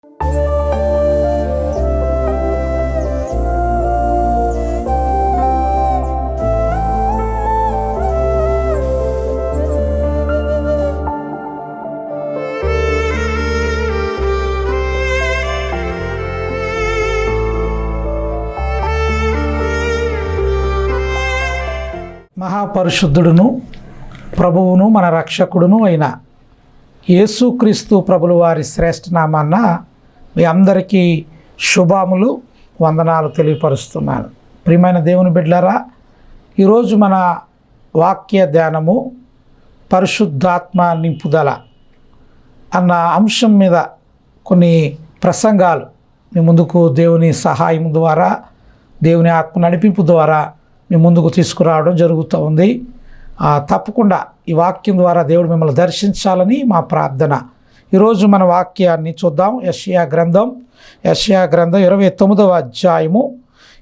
మహాపరిశుద్ధుడును ప్రభువును మన రక్షకుడును అయిన యేసుక్రీస్తు ప్రభుల వారి శ్రేష్ఠ నామాన్న మీ అందరికీ శుభములు వందనాలు తెలియపరుస్తున్నాను. ప్రియమైన దేవుని బిడ్డలారా, ఈరోజు మన వాక్య ధ్యానము పరిశుద్ధాత్మ నింపుదల అన్న అంశం మీద కొన్ని ప్రసంగాలు మీ ముందుకు దేవుని సహాయం ద్వారా, దేవుని ఆత్మ నడిపింపు ద్వారా మీ ముందుకు తీసుకురావడం జరుగుతూ ఉంది. తప్పకుండా ఈ వాక్యం ద్వారా దేవుడు మిమ్మల్ని దర్శించాలని మా ప్రార్థన. ఈరోజు మన వాక్యాన్ని చూద్దాం. యెషయా గ్రంథం 29వ అధ్యాయము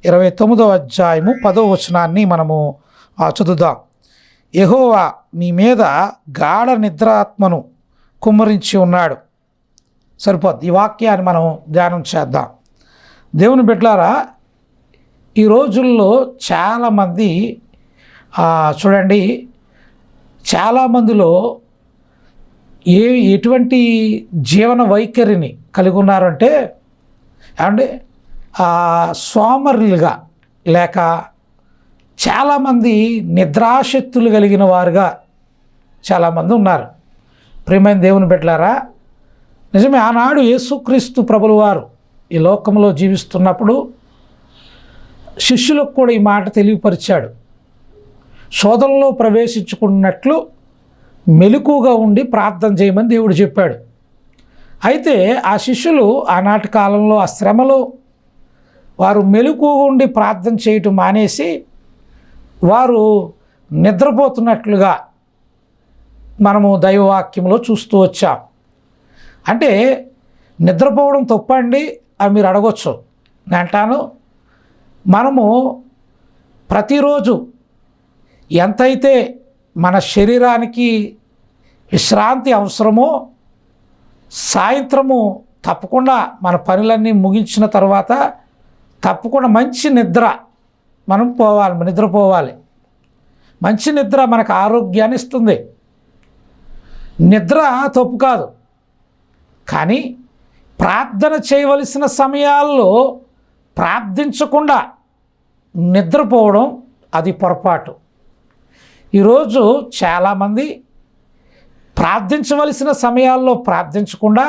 10వ వచనాన్ని మనము చదువుదాం. యెహోవా నీ మీద గాఢ నిద్రాత్మను కుమ్మరించి ఉన్నాడు. సరిపోద్ది. ఈ వాక్యాన్ని మనం ధ్యానం చేద్దాం. దేవుని బిడ్డలారా, ఈ రోజుల్లో చాలామంది చూడండి, చాలామందిలో ఎటువంటి జీవన వైఖరిని కలిగి ఉన్నారంటే ఏమంటే సోమరులుగా లేక చాలామంది నిద్రాశక్తులు కలిగిన వారుగా చాలామంది ఉన్నారు. ప్రియమైన దేవుని బిడ్డలారా, నిజమే, ఆనాడు యేసుక్రీస్తు ప్రభుల వారు ఈ లోకంలో జీవిస్తున్నప్పుడు శిష్యులకు కూడా ఈ మాట తెలియపరిచాడు. శోధనలో ప్రవేశించుకున్నట్లు మెలకువగా ఉండి ప్రార్థన చేయమని దేవుడు చెప్పాడు. అయితే ఆ శిష్యులు ఆనాటి కాలంలో ఆ శ్రమలో వారు మెలకువగా ఉండి ప్రార్థన చేయటం మానేసి వారు నిద్రపోతున్నట్లుగా మనము దైవవాక్యంలో చూస్తూ వచ్చాం. అంటే నిద్రపోవడం తప్పండి అని మీరు అడగొచ్చు. నేను అంటాను, మనము ప్రతిరోజు ఎంతైతే మన శరీరానికి విశ్రాంతి అవసరమో సాయంత్రము తప్పకుండా మన పనులన్నీ ముగించిన తర్వాత తప్పకుండా మంచి నిద్ర మనం నిద్రపోవాలి. మంచి నిద్ర మనకు ఆరోగ్యాన్ని ఇస్తుంది. నిద్ర తప్పు కాదు, కానీ ప్రార్థన చేయవలసిన సమయాల్లో ప్రార్థించకుండా నిద్రపోవడం అది పొరపాటు. ఈరోజు చాలామంది ప్రార్థించవలసిన సమయాల్లో ప్రార్థించకుండా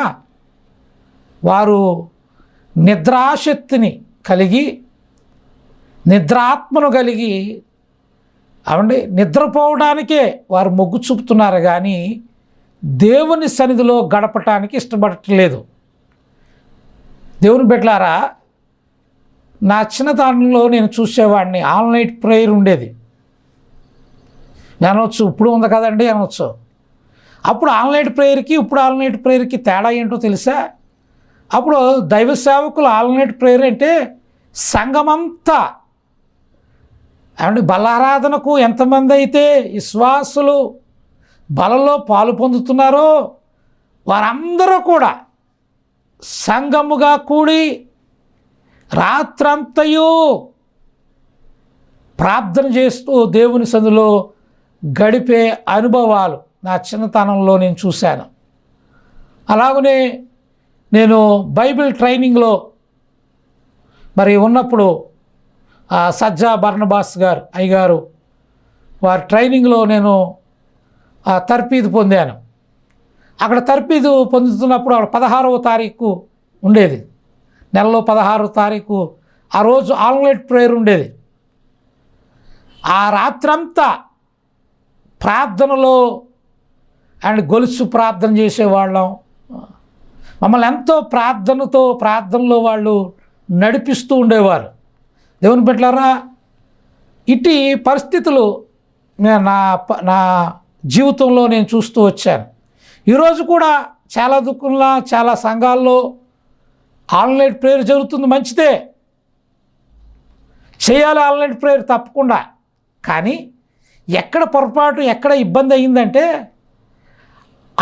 వారు నిద్రాశక్తిని కలిగి నిద్రాత్మను కలిగి నిద్రపోవడానికే వారు మొగ్గు చూపుతున్నారు, కానీ దేవుని సన్నిధిలో గడపటానికి ఇష్టపడట్లేదు. దేవుని బిడ్డలారా, నా చిన్నతనంలో నేను చూసేవాడిని. ఆల్ నైట్ ప్రేయర్ ఉండేది. అనవచ్చు, ఇప్పుడు ఉంది కదండి అనవచ్చు. అప్పుడు ఆల్ నైట్ ప్రేయర్కి ఇప్పుడు ఆల్ నైట్ ప్రేయర్కి తేడా ఏంటో తెలుసా? అప్పుడు దైవ సేవకులు ఆల్ నైట్ ప్రేయర్ అంటే సంఘమంతా బలారాధనకు ఎంతమంది అయితే విశ్వాసులు బలలో పాలు పొందుతున్నారో వారందరూ కూడా సంఘముగా కూడి రాత్రంతయు ప్రార్థన చేస్తూ దేవుని సన్నిధిలో గడిపే అనుభవాలు నా చిన్నతనంలో నేను చూశాను. అలాగనే నేను బైబిల్ ట్రైనింగ్లో మరి ఉన్నప్పుడు సజ్జా బర్నబాస్ గారు అయ్యగారు వారి ట్రైనింగ్లో నేను తర్ఫీదు పొందాను. అక్కడ తర్ఫీదు పొందుతున్నప్పుడు అక్కడ 16వ తారీఖు ఉండేది, నెలలో 16వ తారీఖు ఆ రోజు ఆల్ నైట్ ప్రేయర్ ఉండేది. ఆ రాత్రంతా ప్రార్థనలో గొలుసు ప్రార్థన చేసేవాళ్ళం. మమ్మల్ని ఎంతో ప్రార్థనలో వాళ్ళు నడిపిస్తూ ఉండేవారు. దేవుని బిడ్డలారా, ఇటు పరిస్థితులు నా జీవితంలో నేను చూస్తూ వచ్చాను. ఈరోజు కూడా చాలా దుఃఖంలో చాలా సంఘాల్లో ఆల్ నైట్ ప్రేయర్ జరుగుతుంది, మంచిదే, చేయాలి ఆల్ నైట్ ప్రేయర్ తప్పకుండా. కానీ ఎక్కడ పొరపాటు ఎక్కడ ఇబ్బంది అయిందంటే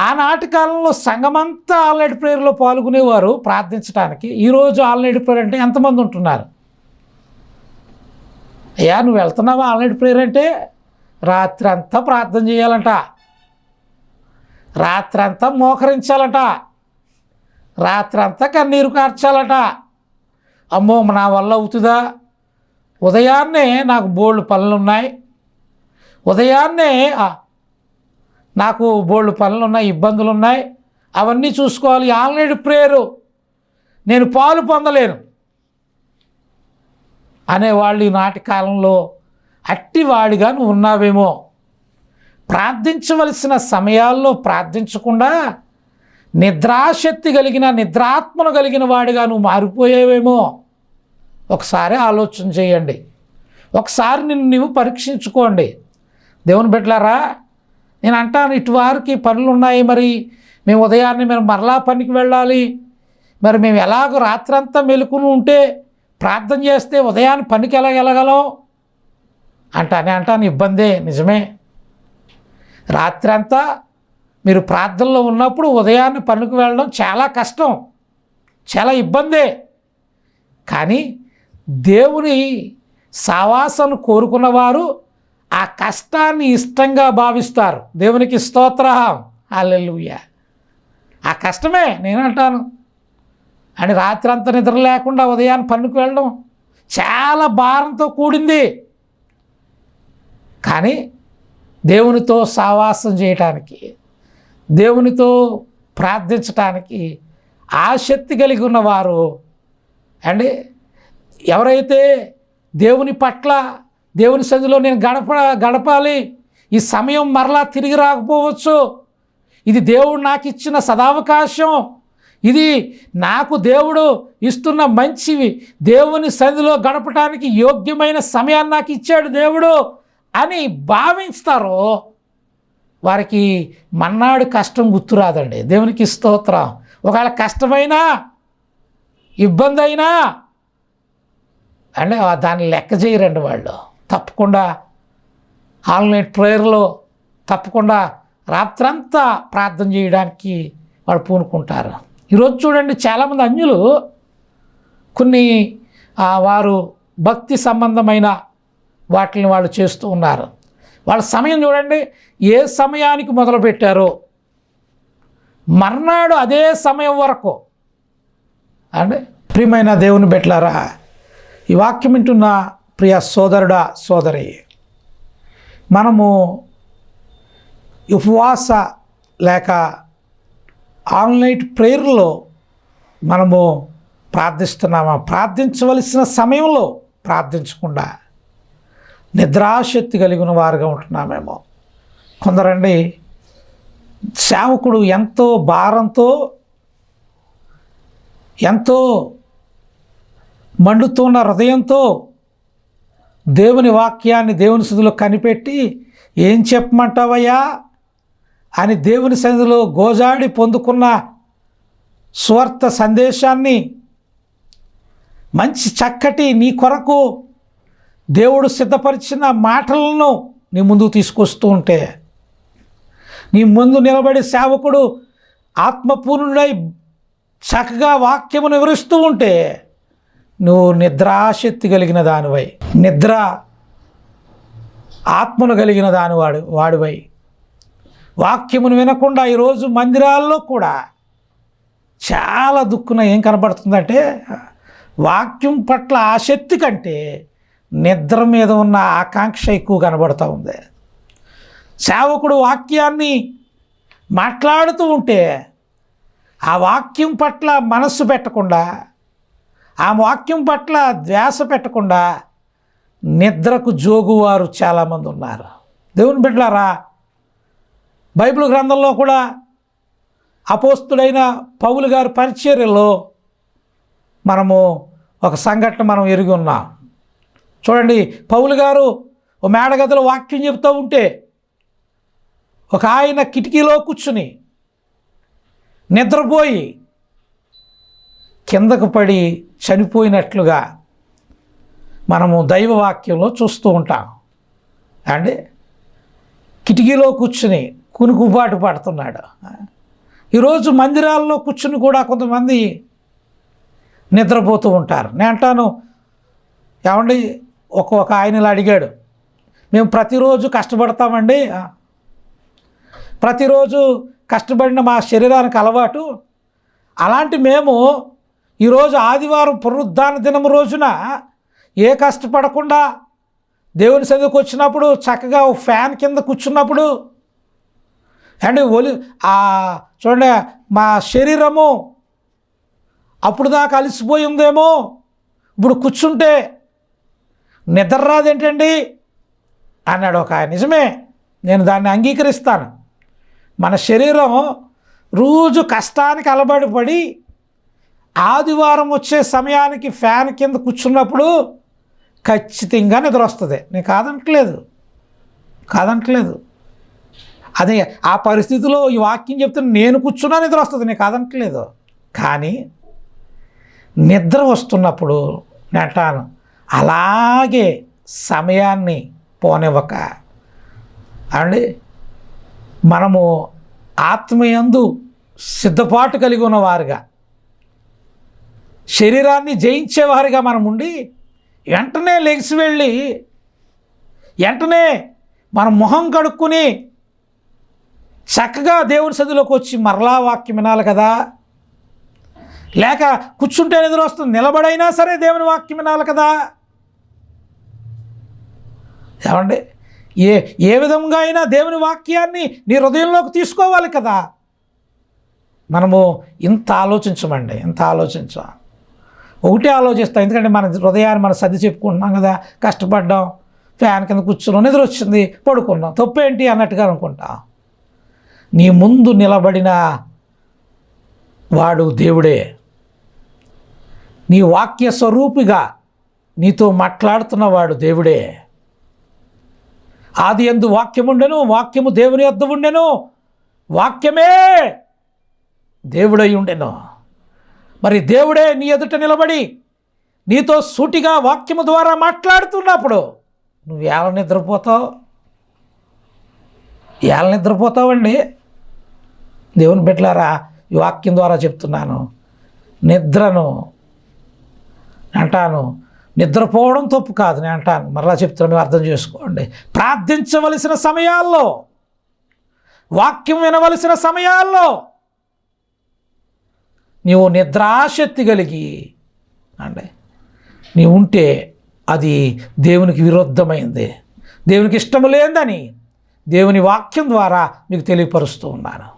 ఆనాటి కాలంలో సంఘమంతా ఆల్ నైట్ ప్రేయర్లో పాల్గొనేవారు ప్రార్థించడానికి. ఈరోజు ఆల్ నైట్ ప్రేయర్ అంటే ఎంతమంది ఉంటున్నారు? అయ్యా, నువ్వు వెళ్తున్నావా ఆల్ నైట్ ప్రేయర్ అంటే? రాత్రి అంతా ప్రార్థన చేయాలంట, రాత్రి అంతా మోకరించాలంట, రాత్రి అంతా కన్నీరు కార్చాలట. అమ్మో, నా వల్ల అవుతుందా? ఉదయాన్నే నాకు బోల్డ్ పనులున్నాయి, ఉదయాన్నే నాకు బోల్డ్ పనులున్నాయి, ఇబ్బందులు ఉన్నాయి, అవన్నీ చూసుకోవాలి. ఆల్ నైట్ ప్రేయరు నేను పాలు పొందలేను అనేవాళ్ళు ఈనాటి కాలంలో అట్టివాడిగా నువ్వు ఉన్నావేమో. ప్రార్థించవలసిన సమయాల్లో ప్రార్థించకుండా నిద్రాశక్తి కలిగిన, నిద్రాత్మను కలిగిన వాడిగా నువ్వు మారిపోయేవేమో. ఒకసారి ఆలోచన చేయండి, ఒకసారి నిన్ను నువ్వు పరీక్షించుకోండి. దేవుని బిడ్డలారా, నేను అంటాను, ఇటు వారికి పనులు ఉన్నాయి, మరి మేము ఉదయాన్నే మేము మరలా పనికి వెళ్ళాలి, మరి మేము ఎలాగో రాత్రంతా మెలుకుని ఉంటే ప్రార్థన చేస్తే ఉదయాన్ని పనికి ఎలా వెళ్ళగలం అంటాను. ఇబ్బందే, నిజమే. రాత్రి అంతా మీరు ప్రార్థనలో ఉన్నప్పుడు ఉదయాన్నే పనికి వెళ్ళడం చాలా కష్టం, చాలా ఇబ్బందే. కానీ దేవుని సావాసాన్ని కోరుకున్నవారు ఆ కష్టాన్ని ఇష్టంగా భావిస్తారు. దేవునికి స్తోత్రం, హల్లెలూయా. ఆ కష్టమే నేనంటాను. అని రాత్రి అంతా నిద్ర లేకుండా ఉదయాన్ని పనికి వెళ్ళడం చాలా భారంతో కూడింది. కానీ దేవునితో సావాసం చేయటానికి, దేవునితో ప్రార్థించటానికి ఆసక్తి కలిగి ఉన్నవారు అండి, ఎవరైతే దేవుని పట్ల, దేవుని సన్నిధిలో నేను గడపాలి, ఈ సమయం మరలా తిరిగి రాకపోవచ్చు, ఇది దేవుడు నాకు ఇచ్చిన సదావకాశం, ఇది నాకు దేవుడు ఇస్తున్న మంచివి, దేవుని సన్నిధిలో గడపటానికి యోగ్యమైన సమయాన్ని నాకు ఇచ్చాడు దేవుడు అని భావిస్తారో వారికి మన్నాడు కష్టం గుర్తురాదండి. దేవునికి స్తోత్రం. ఒకవేళ కష్టమైనా, ఇబ్బంది అయినా అంటే దాన్ని లెక్క చేయరండి వాళ్ళు. తప్పకుండా ఆల్ నైట్ ప్రేయర్లో తప్పకుండా రాత్రంతా ప్రార్థన చేయడానికి వాళ్ళు పూనుకుంటారు. ఈరోజు చూడండి, చాలామంది అన్యులు కొన్ని వారు భక్తి సంబంధమైన వాటిని వాళ్ళు చేస్తూ ఉన్నారు. వాళ్ళ సమయం చూడండి, ఏ సమయానికి మొదలుపెట్టారో మర్నాడు అదే సమయం వరకు. అంటే ప్రియమైన దేవుని బిడ్డలారా, ఈ వాక్యం వింటున్న ప్రియ సోదరుడా, సోదరి, మనము ఉపవాస లేక ఆల్ నైట్ ప్రేయర్లో మనము ప్రార్థిస్తున్నామా? ప్రార్థించవలసిన సమయంలో ప్రార్థించకుండా నిద్రాశక్తి కలిగిన వారుగా ఉంటున్నామేమో. కొందరండి, సేవకుడు ఎంతో భారంతో, ఎంతో మండుతున్న హృదయంతో దేవుని వాక్యాన్ని దేవుని సన్నిధిలో కనిపెట్టి, ఏం చెప్పమంటావయ్యా అని దేవుని సన్నిధిలో గోజాడి పొందుకున్న స్వార్థ సందేశాన్ని, మంచి చక్కటి నీ కొరకు దేవుడు సిద్ధపరిచిన మాటలను నీ ముందుకు తీసుకొస్తూ ఉంటే, నీ ముందు నిలబడి సేవకుడు ఆత్మపూర్ణుడై చక్కగా వాక్యమును వివరిస్తూ ఉంటే, నువ్వు నిద్రాశక్తి కలిగిన దానివై, నిద్ర ఆత్మను కలిగిన వాడివై వాక్యమును వినకుండా ఈరోజు మందిరాల్లో కూడా చాలా దుక్కున ఏం కనబడుతుందంటే, వాక్యం పట్ల ఆసక్తి కంటే నిద్ర మీద ఉన్న ఆకాంక్ష ఎక్కువ కనబడుతూ ఉంది. సేవకుడు వాక్యాన్ని మాట్లాడుతూ ఉంటే ఆ వాక్యం పట్ల మనస్సు పెట్టకుండా, ఆ వాక్యం పట్ల ధ్యాస పెట్టకుండా నిద్రకు జోగువారు చాలామంది ఉన్నారు. దేవుని బిడ్డలారా, బైబిల్ గ్రంథంలో కూడా అపోస్తుడైన పౌలు గారి పరిచర్యలో మనము ఒక సంఘటన మనం ఎరిగి ఉన్నాం. చూడండి, పౌలు గారు ఓ మేడగదిలో వాక్యం చెబుతూ ఉంటే ఒక ఆయన కిటికీలో కూర్చుని నిద్రపోయి కిందకు పడి చనిపోయినట్లుగా మనము దైవవాక్యంలో చూస్తూ ఉంటాం. అండి, కిటికీలో కూర్చుని కునుకుబాటు పడుతున్నాడు. ఈరోజు మందిరాల్లో కూర్చుని కూడా కొంతమంది నిద్రపోతూ ఉంటారు. నేను అంటాను, ఏమండి, ఒక ఆయనలా అడిగాడు, మేము ప్రతిరోజు కష్టపడతామండి, ప్రతిరోజు కష్టపడిన మా శరీరానికి అలవాటు, అలాంటి మేము ఈరోజు ఆదివారం పునరుద్ధాన దినం రోజున ఏ కష్టపడకుండా దేవుని సన్నిధికి వచ్చినప్పుడు చక్కగా ఒక ఫ్యాన్ కింద కూర్చున్నప్పుడు అండ్ చూడండి, మా శరీరము అప్పుడు దాకా అలసిపోయి ఉందేమో, ఇప్పుడు కూర్చుంటే నిద్ర రాదేంటండి అన్నాడు ఒక ఆయన. నిజమే, నేను దాన్ని అంగీకరిస్తాను. మన శరీరం రోజు కష్టానికి అలవాటు పడి ఆదివారం వచ్చే సమయానికి ఫ్యాన్ కింద కూర్చున్నప్పుడు ఖచ్చితంగా నిద్ర వస్తుంది. నేను కాదంటలేదు. అదే ఆ పరిస్థితిలో ఈ వాక్యం చెప్తున్నా, నేను కూర్చున్నా నిద్ర వస్తుంది, నేను కాదంటలేదు. కానీ నిద్ర వస్తున్నప్పుడు నేను అంటాను, అలాగే సమయాన్ని పోనివ్వక అండి మనము ఆత్మయందు సిద్ధపాటు కలిగి ఉన్నవారుగా, శరీరాన్ని జయించేవారుగా మనం ఉండి వెంటనే లెగిసి వెళ్ళి వెంటనే మన మొహం కడుక్కుని చక్కగా దేవుని సన్నిధిలోకి వచ్చి మరలా వాక్యం వినాలి కదా. లేక కూర్చుంటే నిద్ర వస్తుంది, నిలబడైనా సరే దేవుని వాక్యం వినాలి కదా. ఏమండి, ఏ విధంగా అయినా దేవుని వాక్యాన్ని నీ హృదయంలోకి తీసుకోవాలి కదా. మనము ఇంత ఆలోచించాం. ఒకటే ఆలోచిస్తాం, ఎందుకంటే మన హృదయాన్ని మనం సర్ది చెప్పుకుంటున్నాం కదా. కష్టపడ్డాం, ఫ్యాన్ కింద కూర్చున్నాం, నిద్ర వచ్చింది, పడుకున్నాం, తప్పేంటి అన్నట్టుగా అనుకుంటాం. నీ ముందు నిలబడిన వాడు దేవుడే, నీ వాక్య స్వరూపిగా నీతో మాట్లాడుతున్నవాడు దేవుడే. ఆది యందు వాక్యముండెను, వాక్యము దేవుని యొద్ద ఉండెను, వాక్యమే దేవుడై ఉండెను. మరి దేవుడే నీ ఎదుట నిలబడి నీతో సూటిగా వాక్యము ద్వారా మాట్లాడుతున్నప్పుడు నువ్వు ఎలా నిద్రపోతావండి? దేవుని బిడ్డలారా, ఈ వాక్యం ద్వారా చెప్తున్నాను, నిద్రను అంటాను, నిద్రపోవడం తప్పు కాదు నేను అంటాను, మరలా చెప్తున్నాను, మీరు అర్థం చేసుకోండి. ప్రార్థించవలసిన సమయాల్లో, వాక్యం వినవలసిన సమయాల్లో నీవు నిద్రాశక్తి కలిగి నీవు ఉంటే అది దేవునికి విరుద్ధమైంది, దేవునికి ఇష్టము లేదని దేవుని వాక్యం ద్వారా మీకు తెలియపరుస్తూ ఉన్నాను.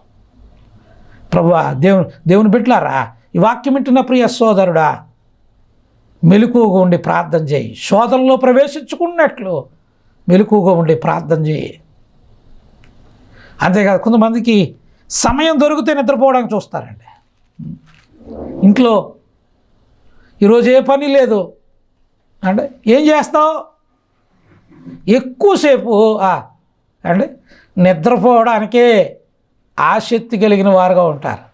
ప్రభువా, దేవుని బిడ్డలారా, ఈ వాక్యం వింటున్న ప్రియ సోదరుడా, మెలకువగా ఉండి ప్రార్థన చేయి. శోధనలో ప్రవేశించుకున్నట్లు మెలకువగా ఉండి ప్రార్థన చేయి. అంతేకాదు, కొంతమందికి సమయం దొరికితే నిద్రపోవడానికి చూస్తారండి. ఇంట్లో ఈరోజు ఏ పని లేదు అంటే ఏం చేస్తావు? ఎక్కువసేపు అంటే నిద్రపోవడానికే ఆసక్తి కలిగిన వారుగా ఉంటారు.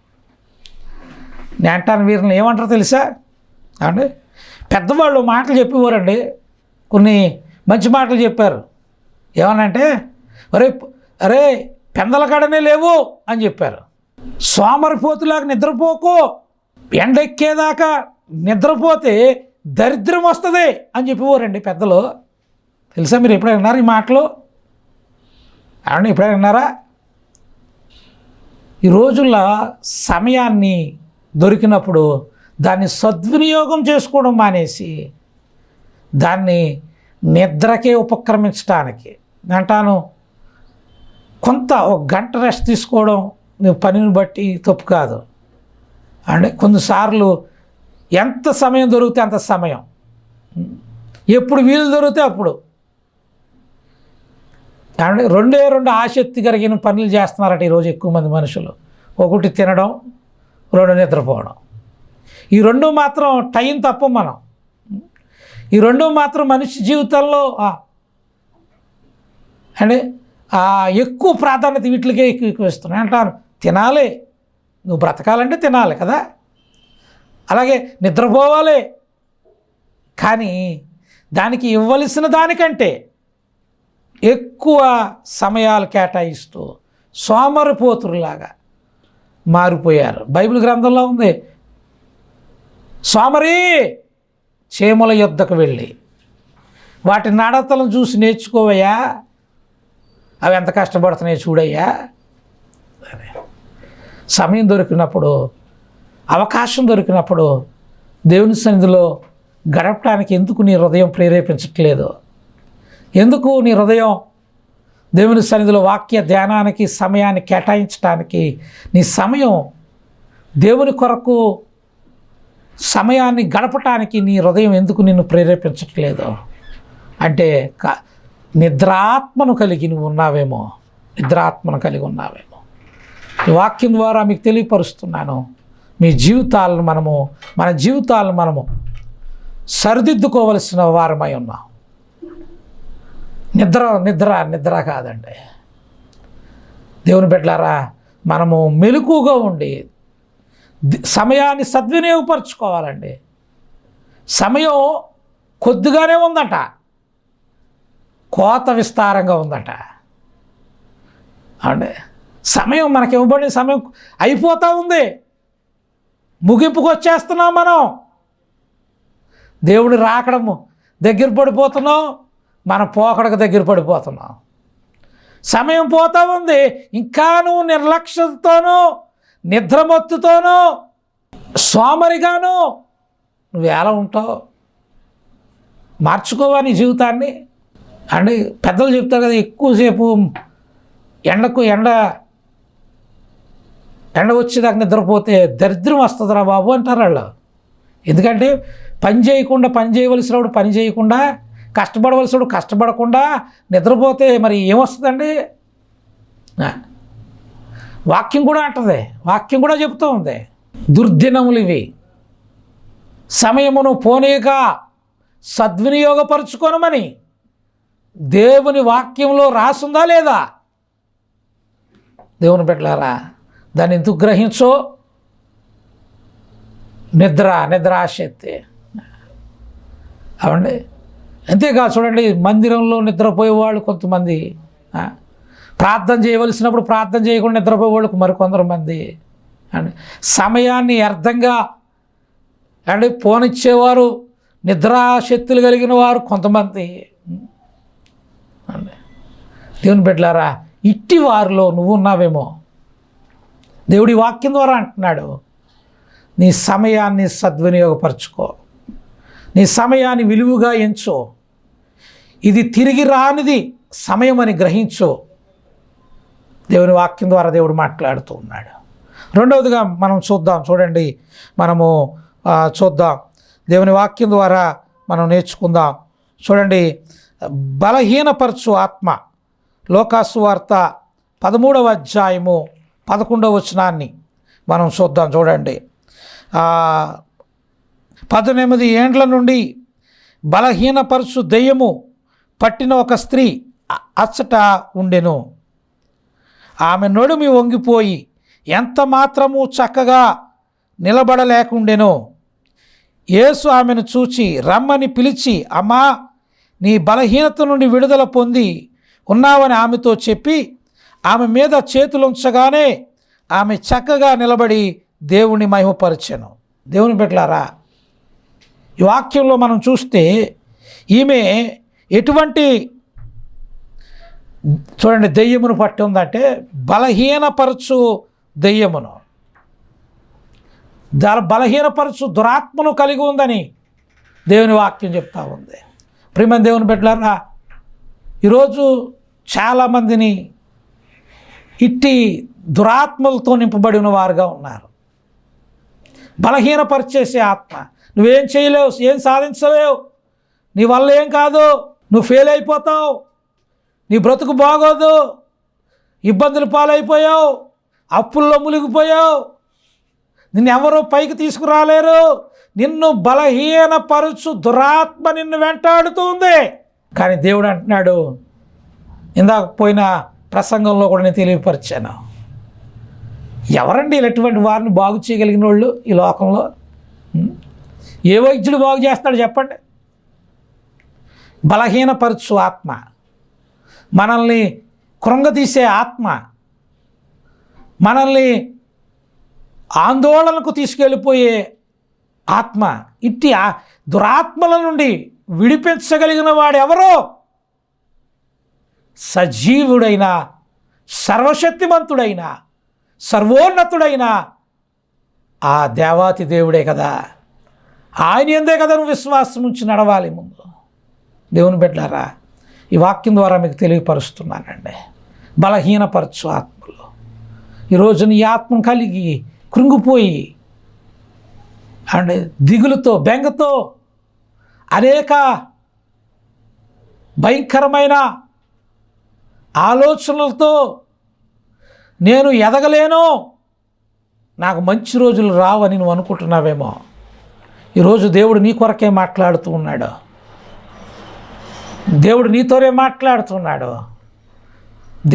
నేను అంటాను, వీరిని ఏమంటారో తెలుసా అంటే, పెద్దవాళ్ళు మాటలు చెప్పేవారండి, కొన్ని మంచి మాటలు చెప్పారు. ఏమనంటే, అరే పెందల కాడనే లేవు అని చెప్పారు. సోమరిపోతులాగా నిద్రపోకు, ఎండెక్కేదాకా నిద్రపోతే దరిద్రం వస్తుంది అని చెప్పేవారండి పెద్దలు. తెలుసా? మీరు ఎప్పుడైనా విన్నారు ఈ మాటలు? అవును, ఎప్పుడైనా విన్నారా? ఈ రోజుల్లో సమయాన్ని దొరికినప్పుడు దాన్ని సద్వినియోగం చేసుకోవడం మానేసి దాన్ని నిద్రకే ఉపక్రమించడానికి అంటాను. కొంత ఒక గంట రెస్ట్ తీసుకోవడం నువ్వు పనిని బట్టి తప్పు కాదు. అంటే కొన్నిసార్లు ఎంత సమయం దొరికితే అంత సమయం, ఎప్పుడు వీలు దొరికితే అప్పుడు. అంటే రెండు ఆసక్తి కలిగిన పనులు చేస్తున్నారట ఈరోజు ఎక్కువ మంది మనుషులు. ఒకటి తినడం, రెండు నిద్రపోవడం. ఈ రెండు మాత్రం టైం తప్ప మనం. ఈ రెండు మాత్రం మనిషి జీవితంలో అంటే ఎక్కువ ప్రాధాన్యత వీటికే ఎక్కువ ఇస్తున్నాయి. అంటాను, తినాలి, నువ్వు బ్రతకాలంటే తినాలి కదా, అలాగే నిద్రపోవాలి. కానీ దానికి ఇవ్వవలసిన దానికంటే ఎక్కువ సమయాలు కేటాయిస్తూ సోమరిపోతురులాగా మారిపోయారు. బైబిల్ గ్రంథంలో ఉంది, సోమరి చీమల యొద్దకు వెళ్ళి వాటి నడతలను చూసి నేర్చుకోవయ్యా, అవి ఎంత కష్టపడుతున్నాయి చూడయ్యా. సమయం దొరికినప్పుడు, అవకాశం దొరికినప్పుడు దేవుని సన్నిధిలో గడపడానికి ఎందుకు నీ హృదయం ప్రేరేపించట్లేదు? ఎందుకు నీ హృదయం దేవుని సన్నిధిలో వాక్య ధ్యానానికి సమయాన్ని కేటాయించడానికి, నీ సమయం దేవుని కొరకు సమయాన్ని గడపటానికి నీ హృదయం ఎందుకు నిన్ను ప్రేరేపించట్లేదు? అంటే నిద్రాత్మను కలిగి నువ్వు ఉన్నావేమో, నిద్రాత్మను కలిగి ఉన్నావేమో. ఈ వాక్యం ద్వారా మీకు తెలియపరుస్తున్నాను, మీ జీవితాలను మన జీవితాలను మనము సరిదిద్దుకోవలసిన వారమై ఉన్నాం. నిద్ర కాదండి. దేవుని బిడ్డలారా, మనము మెలకువగా ఉండి సమయాన్ని సద్వినియోగపరచుకోవాలండి. సమయం కొద్దిగానే ఉందట, కోత విస్తారంగా ఉందట అంటే సమయం మనకి ఇవ్వబడిన సమయం అయిపోతూ ఉంది, ముగింపుకు వచ్చేస్తున్నాం. మనం దేవుడు రాకడము దగ్గర పడిపోతున్నాం, మన పోకడకు దగ్గర పడిపోతున్నాం. సమయం పోతూ ఉంది, ఇంకా నువ్వు నిర్లక్ష్యతతోనూ నిద్రమత్తుతోనూ సోమరిగాను నువ్వు ఎలా ఉంటావు? మార్చుకోవా నీ జీవితాన్ని. అంటే పెద్దలు చెప్తారు కదా, ఎక్కువసేపు ఎండ వచ్చేదాకా నిద్రపోతే దరిద్రం వస్తుందిరా బాబు అంటారు వాళ్ళు. ఎందుకంటే పని చేయవలసినప్పుడు పని చేయకుండా, కష్టపడవలసినప్పుడు కష్టపడకుండా నిద్రపోతే మరి ఏమొస్తుందండి? వాక్యం కూడా అంటది, వాక్యం కూడా చెప్తూ ఉంది, దుర్దినములు ఇవి, సమయమును పోనీక సద్వినియోగపరుచుకోనమని దేవుని వాక్యంలో రాసుందా లేదా? దేవుని బిడ్డలారా, దాన్ని ఎందుకు గ్రహించో? నిద్రాశక్తి అవండి. అంతేకాదు చూడండి, మందిరంలో నిద్రపోయేవాళ్ళు కొంతమంది, ప్రార్థన చేయవలసినప్పుడు ప్రార్థన చేయకుండా నిద్రపోయేవాళ్ళకు మరికొందరు మంది అండి. సమయాన్ని అర్థంగా అండి పోనిచ్చేవారు, నిద్రాశక్తులు కలిగిన వారు కొంతమంది అండి. దేవుని బిడ్డలారా, ఇట్టి వారిలో నువ్వు ఉన్నావేమో. దేవుడి వాక్యం ద్వారా అంటున్నాడు, నీ సమయాన్ని సద్వినియోగపరచుకో, నీ సమయాన్ని విలువగా ఎంచు, ఇది తిరిగి రానిది సమయం అని గ్రహించు. దేవుని వాక్యం ద్వారా దేవుడు మాట్లాడుతూ ఉన్నాడు. రెండవదిగా మనం చూడండి, మనము చూద్దాం, దేవుని వాక్యం ద్వారా మనం నేర్చుకుందాం. చూడండి, బలహీనపరచు ఆత్మ, లోకాసు వార్త 13వ అధ్యాయము 11వ వచనాన్ని మనం చూద్దాం. చూడండి, 18 ఏండ్ల నుండి బలహీనపరచు దెయ్యము పట్టిన ఒక స్త్రీ అచ్చట ఉండెను. ఆమె నడుమి వంగిపోయి ఎంత మాత్రము చక్కగా నిలబడలేకుండెను. యేసు ఆమెను చూచి రమ్మని పిలిచి, అమ్మా, నీ బలహీనత నుండి విడుదల పొంది ఉన్నావని ఆమెతో చెప్పి ఆమె మీద చేతులుంచగానే ఆమె చక్కగా నిలబడి దేవుని మహిమపరిచెను. దేవుని బిడ్డలారా, ఈ వాక్యంలో మనం చూస్తే ఈమె ఎటువంటి చూడండి దెయ్యమును పట్టి ఉందంటే బలహీనపరచు దెయ్యమును, బలహీనపరచు దురాత్మను కలిగి ఉందని దేవుని వాక్యం చెప్తా ఉంది. ప్రియమైన దేవుని బిడ్డలారా, ఈరోజు చాలామందిని ఇట్టి దురాత్మలతో నింపబడిన వారుగా ఉన్నారు. బలహీనపరిచేసే ఆత్మ, నువ్వేం చేయలేవు, ఏం సాధించలేవు, నీ వల్ల ఏం కాదు, నువ్వు ఫెయిల్ అయిపోతావు, నీ బ్రతుకు బాగోదు, ఇబ్బందులు పాలైపోయావు, అప్పుల్లో మునిగిపోయావు, నిన్ను ఎవరూ పైకి తీసుకురాలేరు, నిన్ను బలహీనపరచు దురాత్మ నిన్ను వెంటాడుతూ ఉంది. కానీ దేవుడు అంటున్నాడు, ఇందాక పోయిన ప్రసంగంలో కూడా నేను తెలియపరిచాను, ఎవరండి ఇలాంటి వారిని బాగు చేయగలిగిన వాళ్ళు ఈ లోకంలో? ఏ వైద్యుడు బాగు చేస్తాడు చెప్పండి? బలహీనపరచు ఆత్మ, మనల్ని కృంగతీసే ఆత్మ, మనల్ని ఆందోళనకు తీసుకెళ్ళిపోయే ఆత్మ, ఇట్టి దురాత్మల నుండి విడిపించగలిగిన వాడు ఎవరో? సజీవుడైన, సర్వశక్తిమంతుడైన, సర్వోన్నతుడైన ఆ దేవాతి దేవుడే కదా. ఆయన ఎందే కదా నువ్వు విశ్వాసం ఉంచి నడవాలి. ముందు దేవుని బిడ్డలారా, ఈ వాక్యం ద్వారా మీకు తెలియపరుస్తున్నానండి. బలహీనపరచు ఆత్మలు. ఈరోజు నీ ఆత్మ కలిగి కృంగిపోయి అండ్ దిగులుతో, బెంగతో, అనేక భయంకరమైన ఆలోచనలతో నేను ఎదగలేను, నాకు మంచి రోజులు రావని నువ్వు అనుకుంటున్నావేమో. ఈరోజు దేవుడు నీ కొరకే మాట్లాడుతూ ఉన్నాడు. దేవుడు నీతోనే మాట్లాడుతున్నాడు.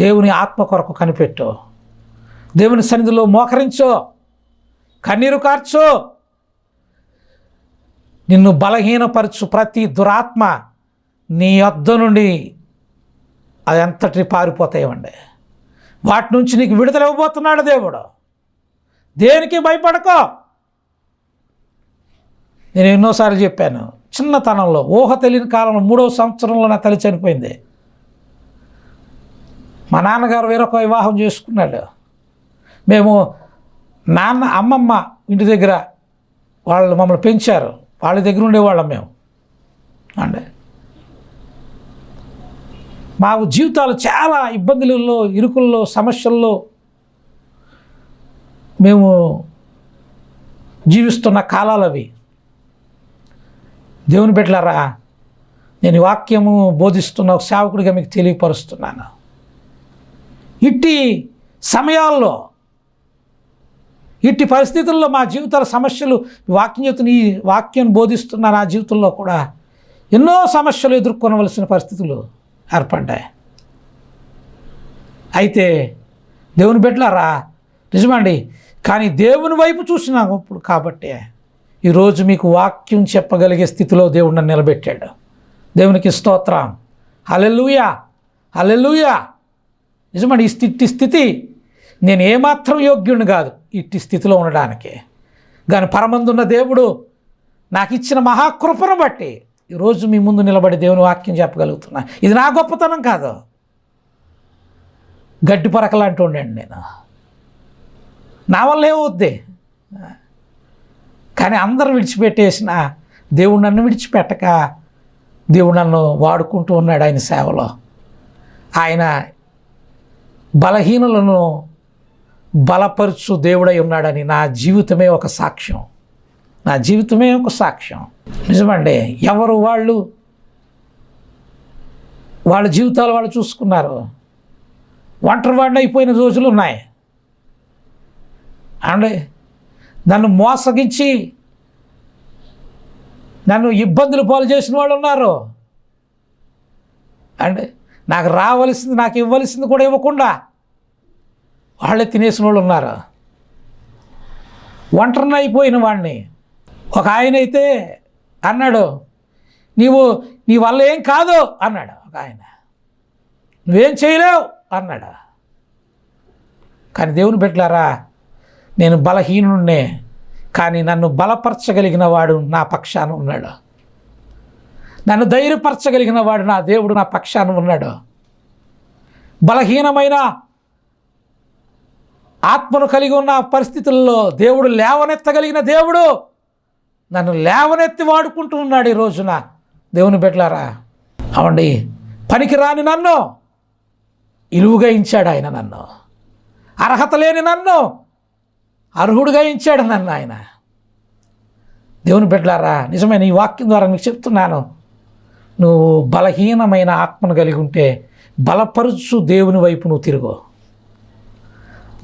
దేవుని ఆత్మ కొరకు కనిపెట్టు. దేవుని సన్నిధిలో మోకరించో, కన్నీరు కార్చో. నిన్ను బలహీనపరచు ప్రతి దురాత్మ నీ వద్ద నుండి అది అంతటి పారిపోతాయండి. వాటి నుంచి నీకు విడుదల ఇవ్వబోతున్నాడు దేవుడు. దేనికి భయపడకో. నేను ఎన్నోసార్లు చెప్పాను, చిన్నతనంలో ఊహ తెలియని కాలంలో 3వ సంవత్సరంలో నా తల్లి చనిపోయింది. మా నాన్నగారు వేరొక వివాహం చేసుకున్నాడు. మేము అమ్మమ్మ ఇంటి దగ్గర వాళ్ళు మమ్మల్ని పెంచారు. వాళ్ళ దగ్గర ఉండేవాళ్ళం మేము. అంటే మా జీవితాలు చాలా ఇబ్బందులలో, ఇరుకుల్లో, సమస్యల్లో మేము జీవిస్తున్న కాలాలు అవి. దేవుని బిడ్డలారా, నేను ఈ వాక్యము బోధిస్తున్న ఒక సేవకుడిగా మీకు తెలియపరుస్తున్నాను. ఇట్టి సమయాల్లో, ఇట్టి పరిస్థితుల్లో మా జీవితాల సమస్యలు, వాక్యం చెప్తున్న ఈ వాక్యం బోధిస్తున్న నా జీవితంలో కూడా ఎన్నో సమస్యలు ఎదుర్కొనవలసిన పరిస్థితులు ఏర్పడ్డాయి. అయితే దేవుని బిడ్డలారా, నిజమండి, కానీ దేవుని వైపు చూసినాము ఇప్పుడు కాబట్టి ఈరోజు మీకు వాక్యం చెప్పగలిగే స్థితిలో దేవుడు నన్ను నిలబెట్టాడు. దేవునికి స్తోత్రం. హల్లెలూయా, హల్లెలూయా. నిజమండి, ఇట్టి స్థితి నేను ఏమాత్రం యోగ్యుడిని కాదు ఇట్టి స్థితిలో ఉండడానికి. కానీ పరమందున్న దేవుడు నాకు ఇచ్చిన మహాకృపను బట్టి ఈరోజు మీ ముందు నిలబడి దేవుని వాక్యం చెప్పగలుగుతున్నా. ఇది నా గొప్పతనం కాదు. గడ్డి పరకలాంటి ఉండండి నేను, నా వల్ల ఏమవుద్ది. కానీ అందరూ విడిచిపెట్టేసిన దేవుడు నన్ను విడిచిపెట్టక దేవుడు నన్ను వాడుకుంటూ ఉన్నాడు ఆయన సేవలో. ఆయన బలహీనులను బలపరుచు దేవుడై ఉన్నాడని నా జీవితమే ఒక సాక్ష్యం. నా జీవితమే ఒక సాక్ష్యం. నిజమండి, ఎవరు వాళ్ళ జీవితాలు వాళ్ళు చూసుకున్నారు. ఒంటరివాడిని అయిపోయిన రోజులు ఉన్నాయి. అంటే నన్ను మోసగించి నన్ను ఇబ్బందులు పాలు చేసిన వాళ్ళు ఉన్నారు. అంటే నాకు రావలసింది, నాకు ఇవ్వవలసింది కూడా ఇవ్వకుండా వాళ్ళే తినేసిన వాళ్ళు ఉన్నారు. ఒంటరిని అయిపోయిన వాడిని. ఒక ఆయన అయితే అన్నాడు, నీ వల్ల ఏం కాదు అన్నాడు. ఒక ఆయన, నువ్వేం చేయలేవు అన్నాడు. కానీ దేవుని బిడ్డలారా, నేను బలహీనుడినే, కానీ నన్ను బలపరచగలిగిన వాడు నా పక్షాన ఉన్నాడు. నన్ను ధైర్యపరచగలిగిన వాడు నా దేవుడు నా పక్షాన ఉన్నాడు. బలహీనమైన ఆత్మను కలిగి ఉన్న పరిస్థితుల్లో దేవుడు లేవనెత్తగలిగిన దేవుడు నన్ను లేవనెత్తి వాడుకుంటూ ఉన్నాడు ఈ రోజున. దేవుని బిడ్డలారా, అవండి, పనికిరాని నన్ను ఇలువుగా ఇచ్చాడు ఆయన. నన్ను అర్హత లేని నన్ను అర్హుడుగా ఇచ్చాడు నన్ను ఆయన. దేవుని బిడ్డలారా, నిజమైన ఈ వాక్యం ద్వారా మీకు చెప్తున్నాను, నువ్వు బలహీనమైన ఆత్మను కలిగి ఉంటే బలపరుచు దేవుని వైపు నువ్వు తిరుగు.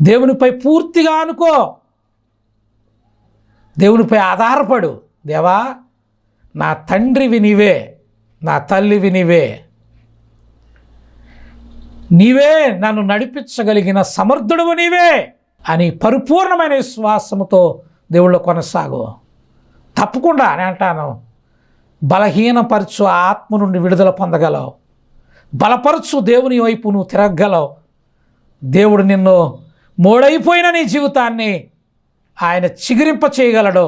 దేవునిపై పూర్తిగా అనుకో. దేవునిపై ఆధారపడు. దేవా, నా తండ్రివి నీవే, నా తల్లివి నీవే, నీవే నన్ను నడిపించగలిగిన సమర్థుడువు నీవే అని పరిపూర్ణమైన విశ్వాసముతో దేవుళ్ళు కొనసాగు. తప్పకుండా అని అంటాను, బలహీనపరచు ఆత్మ నుండి విడుదల పొందగలవు. బలపరచు దేవుని వైపు నువ్వు తిరగగలవు. దేవుడు నిన్ను మోడైపోయిన నీ జీవితాన్ని ఆయన చిగురింప చేయగలడు.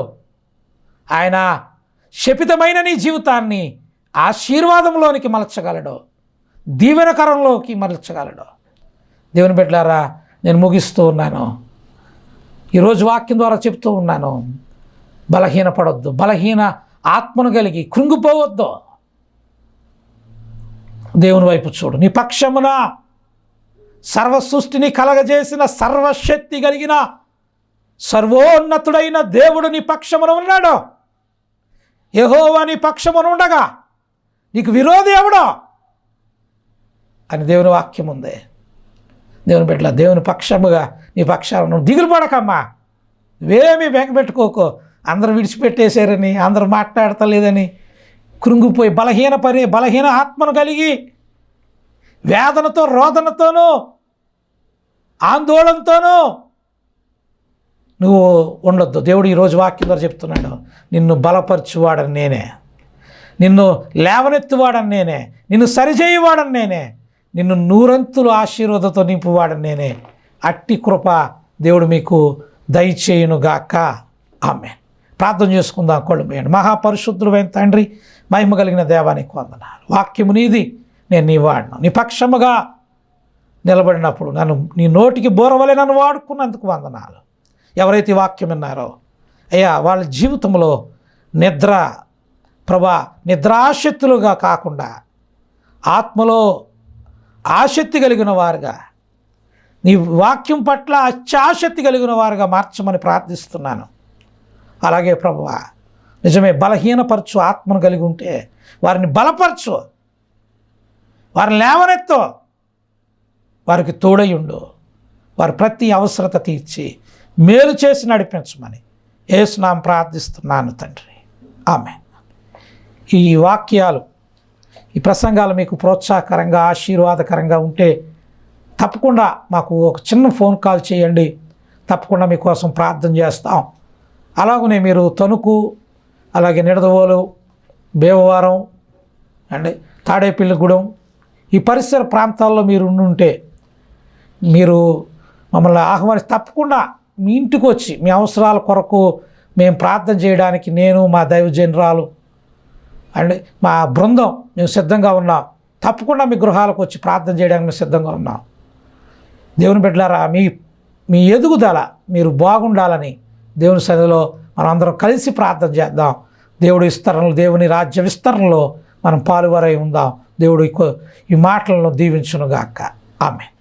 ఆయన శపితమైన నీ జీవితాన్ని ఆశీర్వాదంలోనికి మలచగలడు, దీవెనకరంలోకి మలచగలడు. దేవుని బిడ్డలారా, నేను ముగిస్తూ ఉన్నాను. ఈరోజు వాక్యం ద్వారా చెప్తూ ఉన్నాను, బలహీనపడొద్దు, బలహీన ఆత్మను కలిగి కృంగిపోవద్దు. దేవుని వైపు చూడు. నీ పక్షమున సర్వ సృష్టిని కలగజేసిన సర్వశక్తి కలిగిన సర్వోన్నతుడైన దేవుడు నీ పక్షమున ఉన్నాడు. యెహోవా నీ పక్షమున ఉండగా నీకు విరోధి ఎవడో అని దేవుని వాక్యం ఉంది. దేవుని బిడ్డల, దేవుని పక్షముగా నీ పక్షాన నువ్వు దిగులు పడకమ్మా. నువ్వేమీ బెంగపెట్టుకోకో. అందరూ విడిచిపెట్టేశారని, అందరూ మాట్లాడతలేదని కృంగిపోయి బలహీన ఆత్మను కలిగి వేదనతో, రోదనతోనూ, ఆందోళనతోనూ నువ్వు ఉండొద్దు. దేవుడు ఈరోజు వాక్యం ద్వారా చెప్తున్నాడు, నిన్ను బలపరచువాడని నేనే, నిన్ను లేవనెత్తువాడని నేనే, నిన్ను సరిచేయువాడని నేనే, నిన్ను నూరంతులు ఆశీర్వాదంతో నింపువాడని నేనే. అట్టి కృప దేవుడు మీకు దయచేయునుగాక. ఆమేన్. ప్రార్థన చేసుకుందాం. కళ్ళు మూయండి. మహాపరిశుద్ధుడైన తండ్రి, మహిమ కలిగిన దేవానికి వందనాలు. వాక్యము నీది, నేను నీ వాడను. నీ పక్షముగా నిలబడినప్పుడు నన్ను నీ నోటికి బోరవలే నన్ను వాడుకున్నందుకు వందనాలు. ఎవరైతే వాక్యం విన్నారో అయ్యా, వాళ్ళ జీవితంలో నిద్రాశక్తులుగా కాకుండా ఆత్మలో ఆసక్తి కలిగిన వారుగా, నీ వాక్యం పట్ల అత్యాసక్తి కలిగిన వారుగా మార్చమని ప్రార్థిస్తున్నాను. అలాగే ప్రభువా, నిజమే బలహీనపరచు ఆత్మను కలిగి ఉంటే వారిని బలపరచు, వారిని లేవనెత్తు, వారికి తోడయుండు, వారి ప్రతి అవసరత తీర్చి మేలు చేసి నడిపించమని యేసునామం ప్రార్థిస్తున్నాను తండ్రి. ఆమేన్. ఈ వాక్యాలు, ఈ ప్రసంగాలు మీకు ప్రోత్సాహకరంగా, ఆశీర్వాదకరంగా ఉంటే తప్పకుండా మాకు ఒక చిన్న ఫోన్ కాల్ చేయండి. తప్పకుండా మీకోసం ప్రార్థన చేస్తాం. అలాగనే మీరు తణుకు, అలాగే నిడదవోలు, భీమవరం అండి, తాడేపల్లిగూడెం ఈ పరిసర ప్రాంతాల్లో మీరు ఉంటే మీరు మమ్మల్ని ఆహ్వానిస్తే తప్పకుండా మీ ఇంటికి వచ్చి మీ అవసరాల కొరకు మేము ప్రార్థన చేయడానికి నేను, మా దైవజనురాలు అండ్ మా బృందం మేము సిద్ధంగా ఉన్నాం. తప్పకుండా మీ గృహాలకు వచ్చి ప్రార్థన చేయడానికి మేము సిద్ధంగా ఉన్నాం. దేవుని బిడ్డలారా, మీ ఎదుగుదల మీరు బాగుండాలని దేవుని సన్నిధిలో మనం అందరం కలిసి ప్రార్థన చేద్దాం. దేవుని రాజ్య విస్తరణలో మనం పాలువారై ఉందాం. దేవుడు ఈ మాటలను దీవించునుగాక. ఆమేన్.